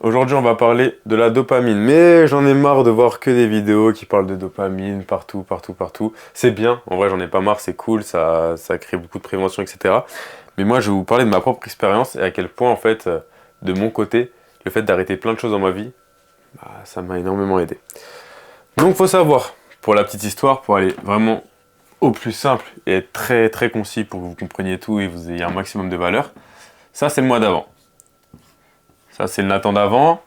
Aujourd'hui on va parler de la dopamine, mais j'en ai marre de voir que des vidéos qui parlent de dopamine partout, partout, partout. C'est bien, en vrai j'en ai pas marre, c'est cool, ça crée beaucoup de prévention, etc. Mais moi je vais vous parler de ma propre expérience et à quel point en fait, de mon côté, le fait d'arrêter plein de choses dans ma vie, ça m'a énormément aidé. Donc faut savoir, pour la petite histoire, pour aller vraiment au plus simple et être très très concis pour que vous compreniez tout et vous ayez un maximum de valeur, ça c'est le mois d'avant. Ça, c'est le Nathan d'avant.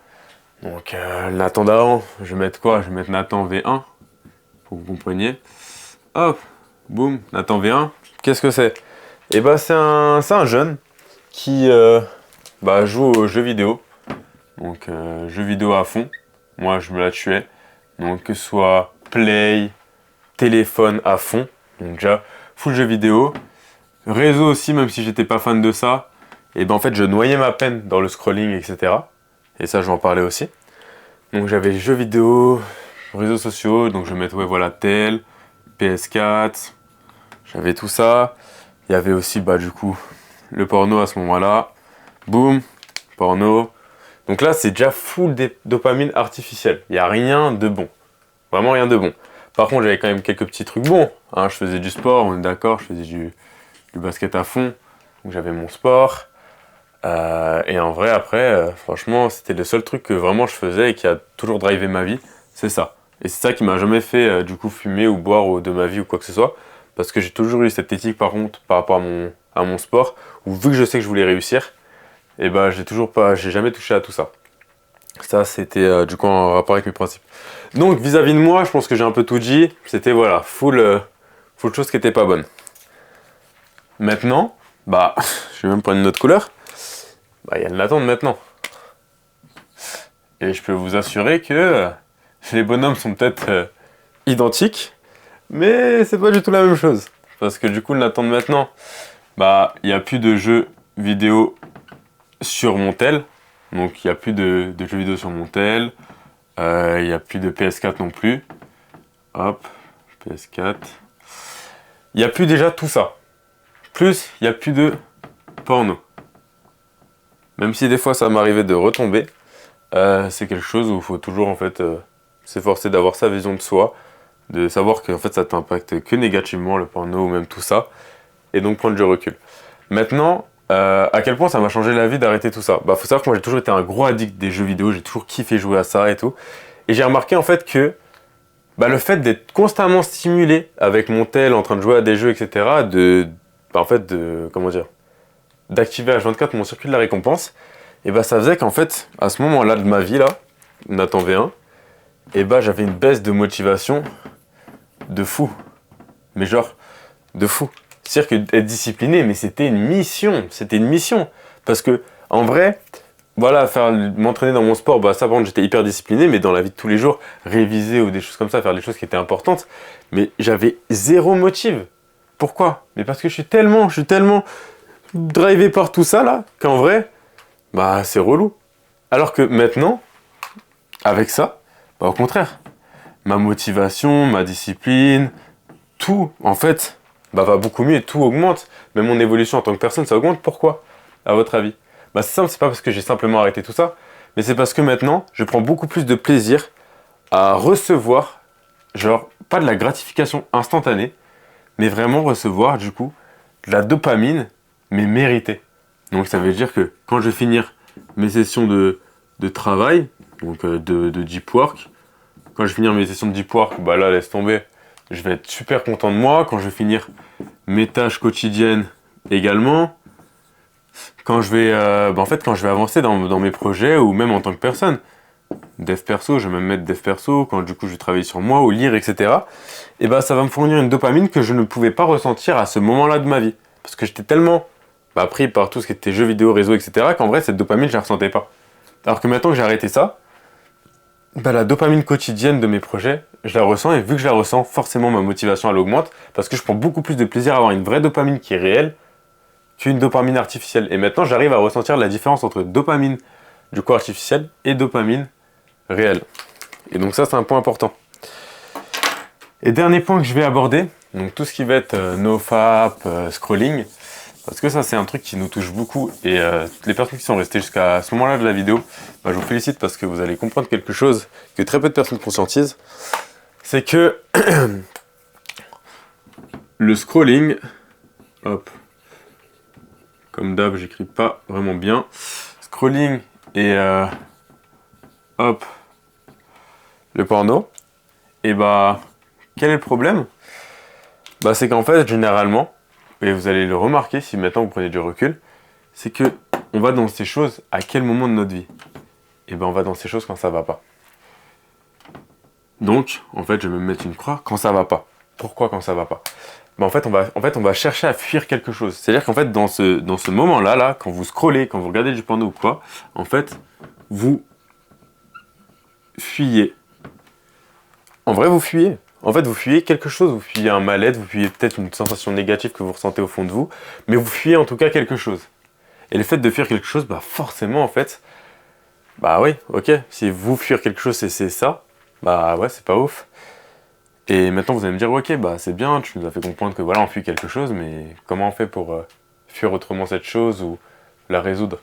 Donc, le Nathan d'avant, je vais mettre quoi? Je vais mettre Nathan V1, pour que vous compreniez. Hop, boum, Nathan V1. Qu'est-ce que c'est? Eh ben, c'est un jeune qui joue aux jeux vidéo. Donc, jeux vidéo à fond. Moi, je me la tuais. Donc, que ce soit Play, téléphone à fond. Donc, déjà, full jeux vidéo. Réseau aussi, même si j'étais pas fan de ça. Et ben en fait, je noyais ma peine dans le scrolling, etc. Et ça, je vais en parler aussi. Donc j'avais jeux vidéo, réseaux sociaux, donc je vais mettre, ouais, voilà, tel, PS4, j'avais tout ça. Il y avait aussi, du coup, le porno à ce moment-là. Boum, porno. Donc là, c'est déjà full dopamine artificielle. Il n'y a rien de bon. Vraiment rien de bon. Par contre, j'avais quand même quelques petits trucs bons. Hein, je faisais du sport, on est d'accord, je faisais du basket à fond. Donc j'avais mon sport. Et en vrai, après, franchement, c'était le seul truc que vraiment je faisais et qui a toujours drivé ma vie, c'est ça. Et c'est ça qui m'a jamais fait, du coup, fumer ou boire de ma vie ou quoi que ce soit. Parce que j'ai toujours eu cette éthique, par contre, par rapport à mon sport, où vu que je sais que je voulais réussir, et j'ai jamais touché à tout ça. Ça, c'était, du coup, en rapport avec mes principes. Donc, vis-à-vis de moi, je pense que j'ai un peu tout dit. C'était, voilà, full chose qui était pas bonne. Maintenant, je vais même prendre une autre couleur. Il y a le Nathan de maintenant. Et je peux vous assurer que les bonhommes sont peut-être identiques, mais c'est pas du tout la même chose. Parce que du coup, le Nathan de maintenant, il n'y a plus de jeux vidéo sur mon tel. Donc il n'y a plus de jeux vidéo sur mon tel. Il n'y a plus de PS4 non plus. Hop, PS4. Il n'y a plus déjà tout ça. Plus, il n'y a plus de porno. Même si des fois ça m'arrivait de retomber, c'est quelque chose où il faut toujours en fait s'efforcer d'avoir sa vision de soi, de savoir que en fait ça t'impacte que négativement le porno ou même tout ça, et donc prendre du recul. Maintenant, à quel point ça m'a changé la vie d'arrêter tout ça? Faut savoir que moi j'ai toujours été un gros addict des jeux vidéo, j'ai toujours kiffé jouer à ça et tout, et j'ai remarqué en fait que le fait d'être constamment stimulé avec mon tel en train de jouer à des jeux, etc., comment dire, d'activer H24 mon circuit de la récompense, et ça faisait qu'en fait, à ce moment-là de ma vie, là, Nathan V1, j'avais une baisse de motivation de fou. Mais genre, de fou. C'est-à-dire que être discipliné, mais c'était une mission. C'était une mission. Parce que, en vrai, voilà, m'entraîner dans mon sport, ça par contre, j'étais hyper discipliné, mais dans la vie de tous les jours, réviser ou des choses comme ça, faire des choses qui étaient importantes, mais j'avais zéro motive. Pourquoi? Mais parce que je suis tellement drivé par tout ça, là, qu'en vrai, c'est relou. Alors que maintenant, avec ça, au contraire, ma motivation, ma discipline, tout, en fait, va beaucoup mieux et tout augmente. Même mon évolution en tant que personne, ça augmente. Pourquoi, à votre avis? C'est simple, c'est pas parce que j'ai simplement arrêté tout ça, mais c'est parce que maintenant, je prends beaucoup plus de plaisir à recevoir, genre, pas de la gratification instantanée, mais vraiment recevoir, du coup, de la dopamine, mais méritée. Donc ça veut dire que quand je vais finir mes sessions de travail, donc de deep work, quand je vais finir mes sessions de deep work, là laisse tomber, je vais être super content de moi. Quand je vais finir mes tâches quotidiennes également, quand je vais, quand je vais avancer dans mes projets ou même en tant que personne, dev perso, je vais même mettre dev perso, quand du coup je vais travailler sur moi ou lire, etc. Ça va me fournir une dopamine que je ne pouvais pas ressentir à ce moment-là de ma vie. Parce que j'étais tellement pris par tout ce qui était jeux vidéo, réseau, etc., qu'en vrai, cette dopamine, je la ressentais pas. Alors que maintenant que j'ai arrêté ça, la dopamine quotidienne de mes projets, je la ressens, et vu que je la ressens, forcément ma motivation elle augmente, parce que je prends beaucoup plus de plaisir à avoir une vraie dopamine qui est réelle qu'une dopamine artificielle. Et maintenant, j'arrive à ressentir la différence entre dopamine du coup artificielle et dopamine réelle. Et donc ça, c'est un point important. Et dernier point que je vais aborder, donc tout ce qui va être nofap, scrolling, Parce que ça, c'est un truc qui nous touche beaucoup. Et toutes les personnes qui sont restées jusqu'à ce moment-là de la vidéo, bah, je vous félicite parce que vous allez comprendre quelque chose que très peu de personnes conscientisent. C'est que le scrolling, hop, comme d'hab, j'écris pas vraiment bien. Scrolling et hop, le porno. Et bah, quel est le problème? Bah, c'est qu'en fait, généralement, et vous allez le remarquer si maintenant vous prenez du recul, c'est que on va dans ces choses à quel moment de notre vie? Et ben, on va dans ces choses quand ça va pas. Donc, en fait, je vais me mettre une croix quand ça va pas. Pourquoi quand ça va pas? Ben, en fait, on va chercher à fuir quelque chose. C'est-à-dire qu'en fait, dans ce moment-là, quand vous scrollez, quand vous regardez du porno ou quoi, en fait, vous fuyez. En vrai, vous fuyez. En fait, vous fuyez quelque chose, vous fuyez un mal-être, vous fuyez peut-être une sensation négative que vous ressentez au fond de vous, mais vous fuyez en tout cas quelque chose. Et le fait de fuir quelque chose, bah forcément, en fait, bah oui, ok, si vous fuir quelque chose, c'est ça, bah ouais, c'est pas ouf. Et maintenant, vous allez me dire, ok, bah c'est bien, tu nous as fait comprendre que voilà, on fuit quelque chose, mais comment on fait pour fuir autrement cette chose ou la résoudre?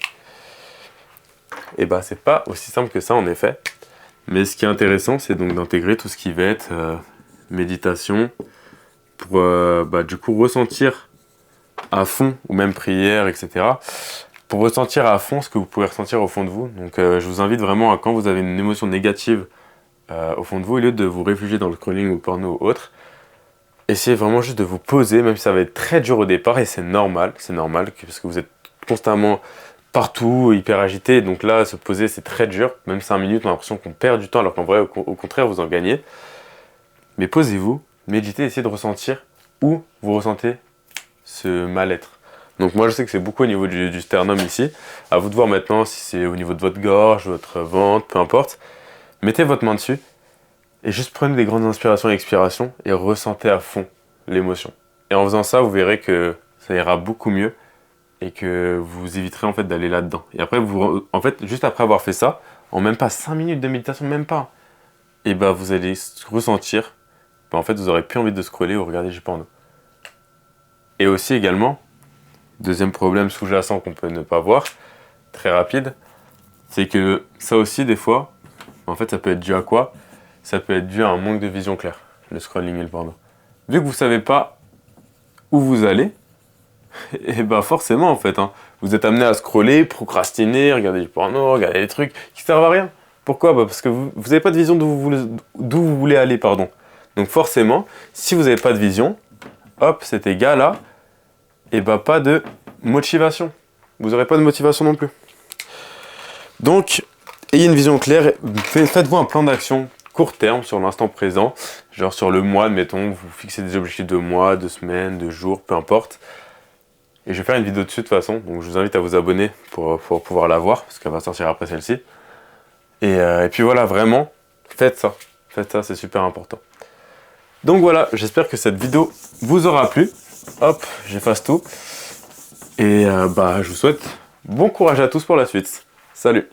Et bah c'est pas aussi simple que ça, en effet. Mais ce qui est intéressant, c'est donc d'intégrer tout ce qui va être méditation pour bah, du coup ressentir à fond, ou même prière, etc. Pour ressentir à fond ce que vous pouvez ressentir au fond de vous. Donc je vous invite vraiment à quand vous avez une émotion négative au fond de vous, au lieu de vous réfugier dans le scrolling ou le porno ou autre, essayez vraiment juste de vous poser, même si ça va être très dur au départ, et c'est normal, parce que vous êtes constamment partout, hyper agité, donc là, se poser, c'est très dur, même 5 minutes, on a l'impression qu'on perd du temps, alors qu'en vrai, au contraire, vous en gagnez. Mais posez-vous, méditez, essayez de ressentir où vous ressentez ce mal-être. Donc moi, je sais que c'est beaucoup au niveau du sternum ici. À vous de voir maintenant si c'est au niveau de votre gorge, votre ventre, peu importe. Mettez votre main dessus et juste prenez des grandes inspirations et expirations et ressentez à fond l'émotion. Et en faisant ça, vous verrez que ça ira beaucoup mieux et que vous éviterez en fait d'aller là-dedans. Et après, en fait, juste après avoir fait ça, en même pas 5 minutes de méditation, même pas, et bah vous allez ressentir, bah en fait, vous aurez plus envie de scroller ou regarder du porno. Et aussi également, deuxième problème sous-jacent qu'on peut ne pas voir, très rapide, c'est que ça aussi des fois, en fait, ça peut être dû à quoi? Ça peut être dû à un manque de vision claire, le scrolling et le porno. Vu que vous savez pas où vous allez, et bah forcément en fait, hein, vous êtes amené à scroller, procrastiner, regarder du porno, regarder des trucs qui servent à rien. Pourquoi? Bah parce que vous n'avez pas de vision d'où vous voulez aller, pardon. Donc forcément, si vous n'avez pas de vision, hop, cet gars-là, et bah pas de motivation. Vous n'aurez pas de motivation non plus. Donc, ayez une vision claire, faites-vous un plan d'action court terme sur l'instant présent, genre sur le mois, admettons, vous fixez des objectifs de mois, de semaines, de jours, peu importe. Et je vais faire une vidéo dessus de toute façon, donc je vous invite à vous abonner pour pouvoir la voir, parce qu'elle va sortir après celle-ci. Et puis voilà, vraiment, faites ça, c'est super important. Donc voilà, j'espère que cette vidéo vous aura plu. Hop, j'efface tout. Et bah, je vous souhaite bon courage à tous pour la suite. Salut!